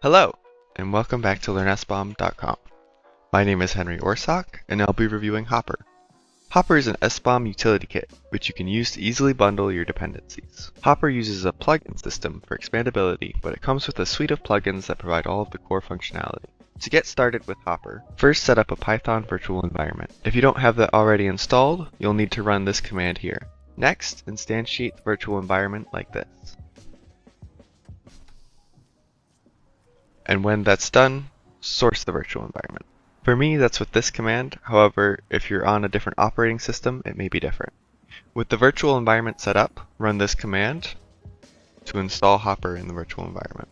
Hello, and welcome back to LearnSBOM.com. My name is Henry Orsock, and I'll be reviewing Hoppr. Hoppr is an SBOM utility kit, which you can use to easily bundle your dependencies. Hoppr uses a plugin system for expandability, but it comes with a suite of plugins that provide all of the core functionality. To get started with Hoppr, first set up a Python virtual environment. If you don't have that already installed, you'll need to run this command here. Next, instantiate the virtual environment like this. And when that's done, source the virtual environment. For me, that's with this command. However, if you're on a different operating system, it may be different. With the virtual environment set up, run this command to install Hoppr in the virtual environment.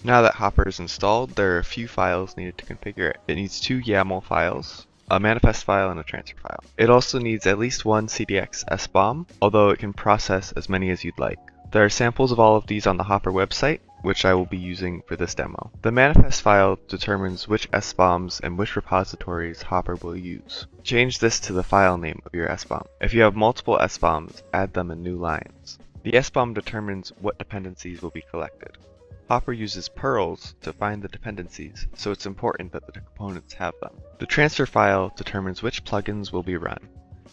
Now that Hoppr is installed, there are a few files needed to configure it. It needs 2 YAML files, a manifest file, and a transfer file. It also needs at least one CDX SBOM, although it can process as many as you'd like. There are samples of all of these on the Hoppr website, which I will be using for this demo. The manifest file determines which SBOMs and which repositories Hoppr will use. Change this to the file name of your SBOM. If you have multiple SBOMs, add them in new lines. The SBOM determines what dependencies will be collected. Hoppr uses pearls to find the dependencies, so it's important that the components have them. The transfer file determines which plugins will be run.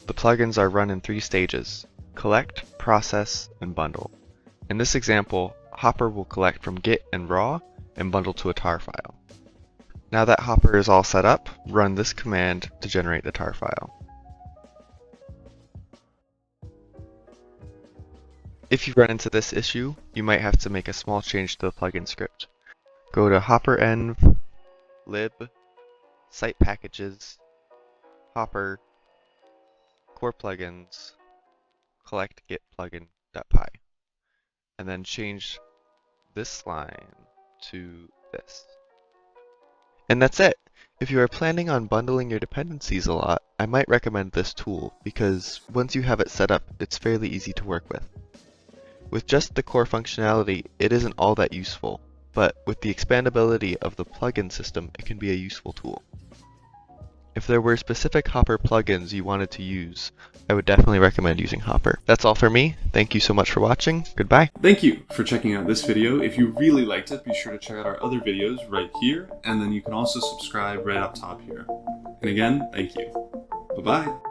The plugins are run in 3 stages: collect, process, and bundle. In this example, Hoppr will collect from Git and raw and bundle to a tar file. Now that Hoppr is all set up, run this command to generate the tar file. If you run into this issue, you might have to make a small change to the plugin script. Go to hopprenv, lib, site packages, Hoppr, core plugins, collect git plugin.py, and then change this line to this. And that's it! If you are planning on bundling your dependencies a lot, I might recommend this tool, because once you have it set up, it's fairly easy to work with. With just the core functionality, it isn't all that useful, but with the expandability of the plugin system, it can be a useful tool. If there were specific Hoppr plugins you wanted to use, I would definitely recommend using Hoppr. That's all for me. Thank you so much for watching. Goodbye. Thank you for checking out this video. If you really liked it, be sure to check out our other videos right here, and then you can also subscribe right up top here. And again, thank you. Bye-bye.